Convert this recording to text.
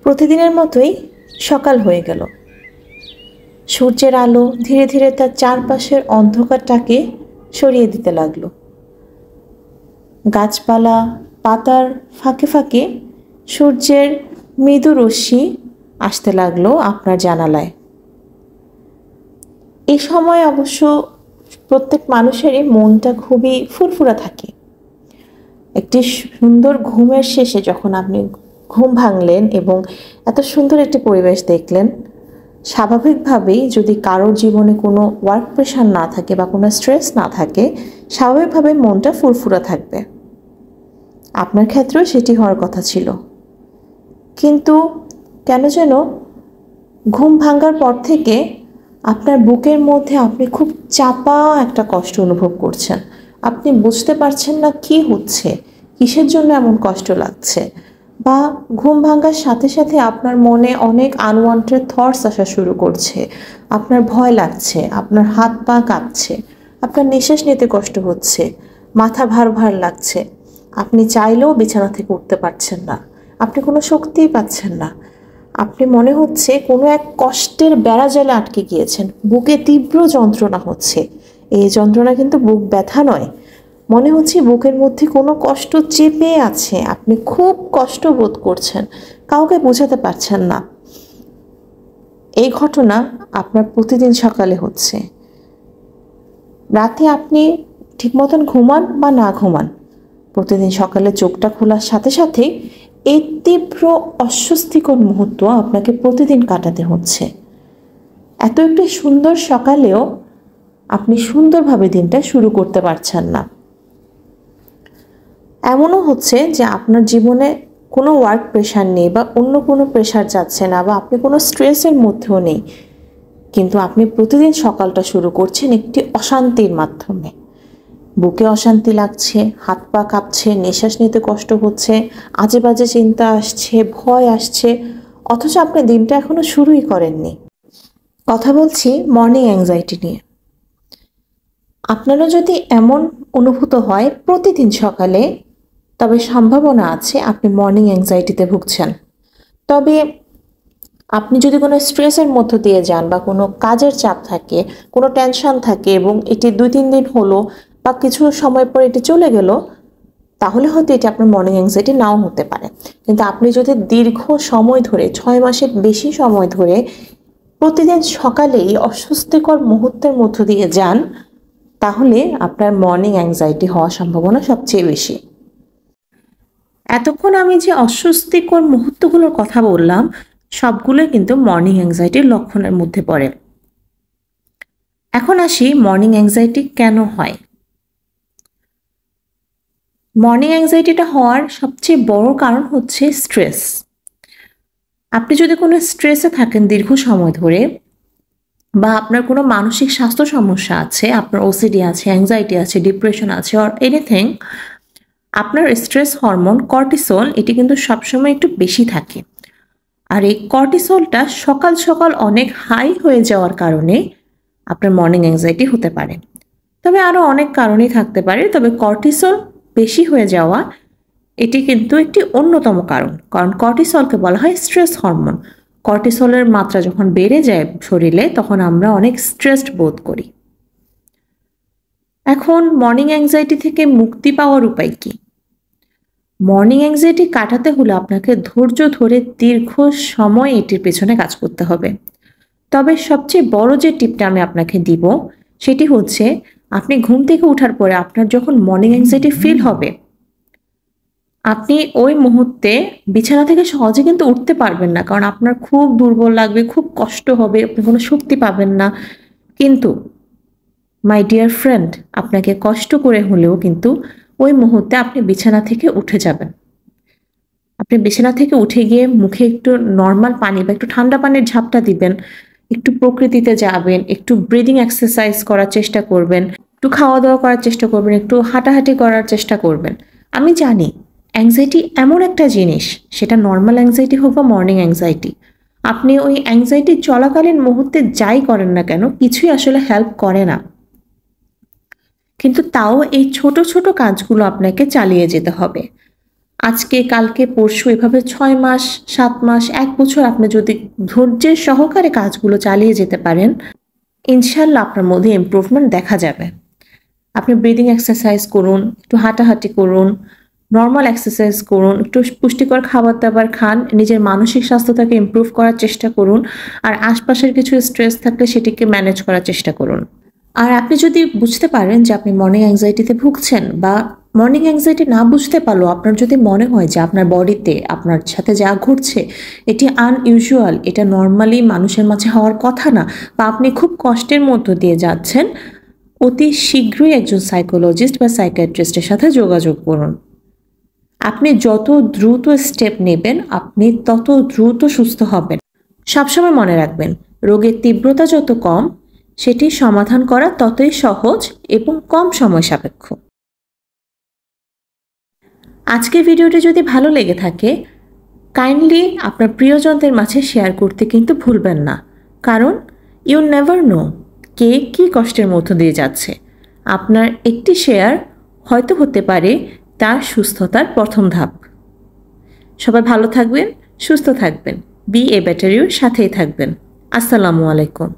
প্রতিদিনের মতোই সকাল হয়ে গেল। সূর্যের আলো ধীরে ধীরে তার চারপাশের অন্ধকারটাকে সরিয়ে দিতে লাগলো। গাছপালা পাতার ফাঁকে ফাঁকে সূর্যের মৃদু রশ্মি আসতে লাগলো আপনার জানালায়। এই সময় অবশ্য প্রত্যেক মানুষেরই মনটা খুবই ফুরফুরা থাকে। একটি সুন্দর ঘুমের শেষে যখন আপনি ঘুম ভাঙলেন এবং এত সুন্দর একটি পরিবেশ দেখলেন, স্বাভাবিকভাবেই যদি কারোর জীবনে কোনো ওয়ার্ক প্রেশার না থাকে বা কোনো স্ট্রেস না থাকে, স্বাভাবিকভাবে মনটা ফুরফুরা থাকবে। আপনার ক্ষেত্রেও সেটি হওয়ার কথা ছিল, কিন্তু কেন যেন ঘুম ভাঙার পর থেকে আপনার বুকের মধ্যে আপনি খুব চাপা একটা কষ্ট অনুভব করছেন। আপনি বুঝতে পারছেন না কি হচ্ছে, কিসের জন্য এমন কষ্ট লাগছে, বা ঘুম ভাঙার সাথে সাথে আপনার মনে অনেক আনওয়ান্টেড থটস আসা শুরু করছে। আপনার ভয় লাগছে, আপনার হাত পা কাঁপছে, আপনার নিঃশ্বাস নিতে কষ্ট হচ্ছে, মাথা ভার ভার লাগছে, আপনি চাইলেও বিছানা থেকে উঠতে পারছেন না, আপনি কোনো শক্তিই পাচ্ছেন না। আপনি মনে হচ্ছে কোনো এক কষ্টের বেড়াজালে আটকে গিয়েছেন, বুকে তীব্র যন্ত্রণা হচ্ছে। এই যন্ত্রণা কিন্তু বুক ব্যথা নয়, মনে হচ্ছে বুকের মধ্যে কোনো কষ্ট চেপে আছে। আপনি খুব কষ্ট বোধ করছেন, কাউকে বোঝাতে পারছেন না। এই ঘটনা আপনার প্রতিদিন সকালে হচ্ছে। রাতে আপনি ঠিক মতন ঘুমান বা না ঘুমান, প্রতিদিন সকালে চোখটা খোলার সাথে সাথেই এই তীব্র অস্বস্তিকর মুহূর্ত আপনাকে প্রতিদিন কাটাতে হচ্ছে। এত একটি সুন্দর সকালেও আপনি সুন্দরভাবে দিনটা শুরু করতে পারছেন না। এমনও হচ্ছে যে আপনার জীবনে কোনো ওয়ার্ক প্রেশার নেই বা অন্য কোনো প্রেশার যাচ্ছে না, বা আপনি কোনো স্ট্রেসের মধ্যেও নেই, কিন্তু আপনি প্রতিদিন সকালটা শুরু করছেন একটি অশান্তির মাধ্যমে। বুকে অশান্তি লাগছে, হাত পা কাঁপছে, নিঃশ্বাস নিতে কষ্ট হচ্ছে, আজে বাজে চিন্তা আসছে, ভয় আসছে, অথচ আপনি দিনটা এখনো শুরুই করেননি। কথা বলছি মর্নিং অ্যাংজাইটি নিয়ে। আপনারও যদি এমন অনুভূত হয় প্রতিদিন সকালে, তবে সম্ভাবনা আছে আপনি মর্নিং অ্যাংজাইটিতে ভুগছেন। তবে আপনি যদি কোনো স্ট্রেসের মধ্য দিয়ে যান বা কোনো কাজের চাপ থাকে, কোনো টেনশন থাকে এবং এটি 2-3 দিন হলো বা কিছু সময় পর এটি চলে গেল, তাহলে হয়তো এটি আপনার মর্নিং অ্যাংজাইটি নাও হতে পারে। কিন্তু আপনি যদি দীর্ঘ সময় ধরে 6 মাসের বেশি সময় ধরে প্রতিদিন সকালেই অস্বস্তিকর মুহূর্তের মধ্য দিয়ে যান, তাহলে আপনার মর্নিং অ্যাংজাইটি হওয়ার সম্ভাবনা সবচেয়ে বেশি। এতক্ষণ আমি যে অস্বস্তিকর মুহূর্তগুলোর কথা বললাম, সবগুলোই কিন্তু মর্নিং অ্যাংজাইটির লক্ষণের মধ্যে পড়ে। এখন আসি মর্নিং অ্যাংজাইটি কেন হয়। মর্নিং অ্যাংজাইটিটা হওয়ার সবচেয়ে বড় কারণ হচ্ছে স্ট্রেস। আপনি যদি কোনো স্ট্রেসে থাকেন দীর্ঘ সময় ধরে, বা আপনার কোনো মানসিক স্বাস্থ্য সমস্যা আছে, আপনার ওসিডি আছে, অ্যাংজাইটি আছে, ডিপ্রেশন আছে, অর এনিথিং, আপনার স্ট্রেস হরমোন কর্টিসল এটি কিন্তু সবসময় একটু বেশি থাকে। আর এই কর্টিসলটা সকাল সকাল অনেক হাই হয়ে যাওয়ার কারণে আপনার মর্নিং অ্যাংজাইটি হতে পারে। তবে আরও অনেক কারণই থাকতে পারে, তবে কর্টিসল বেশি হয়ে যাওয়া এটি কিন্তু একটি অন্যতম কারণ। কারণ কর্টিসলকে বলা হয় স্ট্রেস হরমোন। কর্টিসলের মাত্রা যখন বেড়ে যায় শরীরে, তখন আমরা অনেক স্ট্রেসড বোধ করি। এখন মর্নিং অ্যাংজাইটি থেকে মুক্তি পাওয়ার উপায় কি? মর্নিং অ্যাংজাইটি কাটাতে হলে আপনাকে ধৈর্য ধরে দীর্ঘ সময় এটির পেছনে কাজ করতে হবে। তবে সবচেয়ে বড় যে টিপটা আমি আপনাকে দিব, সেটি হচ্ছে আপনি ঘুম থেকে ওঠার পরে আপনার যখন মর্নিং অ্যাংজাইটি ফিল হবে, আপনি ওই মুহূর্তে বিছানা থেকে সহজে কিন্তু উঠতে পারবেন না, কারণ আপনার খুব দুর্বল লাগবে, খুব কষ্ট হবে, আপনি কোনো শক্তি পাবেন না। কিন্তু মাই ডিয়ার ফ্রেন্ড, আপনাকে কষ্ট করে হলেও কিন্তু ওই মুহূর্তে আপনি বিছানা থেকে উঠে যাবেন। আপনি বিছানা থেকে উঠে গিয়ে মুখে একটু নর্মাল পানি বা একটু ঠান্ডা পানির ঝাপটা দিবেন, একটু প্রকৃতিতে যাবেন, একটু ব্রিদিং এক্সারসাইজ করার চেষ্টা করবেন, একটু খাওয়া দাওয়া করার চেষ্টা করবেন, একটু হাঁটাহাঁটি করার চেষ্টা করবেন। আমি জানি অ্যাংজাইটি এমন একটা জিনিস, সেটা নর্মাল অ্যাংজাইটি হোক বা মর্নিং অ্যাংজাইটি, আপনি ওই অ্যাংজাইটি চলাকালীন মুহূর্তে যাই করেন না কেন, কিছুই আসলে হেল্প করে না। কিন্তু তাও এই ছোট ছোট কাজগুলো আপনাকে চালিয়ে যেতে হবে। আজকে কালকে পরশু এভাবে 6 মাস 7 মাস 1 বছর আপনি যদি ধৈর্যের সহকারে কাজগুলো চালিয়ে যেতে পারেন, ইনশাল্লাহ আপনার মধ্যে ইমপ্রুভমেন্ট দেখা যাবে। আপনি ব্রিদিং এক্সারসাইজ করুন, একটু হাঁটাহাঁটি করুন, নর্মাল এক্সারসাইজ করুন, একটু পুষ্টিকর খাবার দাবার খান, নিজের মানসিক স্বাস্থ্যটাকে ইমপ্রুভ করার চেষ্টা করুন, আর আশপাশের কিছু স্ট্রেস থাকলে সেটিকে ম্যানেজ করার চেষ্টা করুন। আর আপনি যদি বুঝতে পারেন যে আপনি মর্নিং অ্যাংজাইটিতে ভুগছেন, বা মর্নিং অ্যাংজাইটি না বুঝতে পারলেও আপনার যদি মনে হয় যে আপনার বডিতে আপনার সাথে যা ঘটছে এটি আনইউজুয়াল, এটা নর্মালি মানুষের মাঝে হওয়ার কথা না, বা আপনি খুব কষ্টের মধ্য দিয়ে যাচ্ছেন, অতি শীঘ্রই একজন সাইকোলজিস্ট বা সাইকিয়াট্রিস্টের সাথে যোগাযোগ করুন। আপনি যত দ্রুত স্টেপ নেবেন আপনি তত দ্রুত সুস্থ হবেন। সবসময় মনে রাখবেন, রোগের তীব্রতা যত কম সেটি সমাধান করা ততই সহজ এবং কম সময় সাপেক্ষ। আজকের ভিডিওটি যদি ভালো লেগে থাকে, কাইন্ডলি আপনার প্রিয়জনদের মাঝে শেয়ার করতে কিন্তু ভুলবেন না, কারণ ইউ নেভার নো কে কী কষ্টের মধ্য দিয়ে যাচ্ছে। আপনার একটি শেয়ার হয়তো হতে পারে তার সুস্থতার প্রথম ধাপ। সবাই ভালো থাকবেন, সুস্থ থাকবেন। বি এ বেটার ইউর সাথেই থাকবেন। আসসালামু আলাইকুম।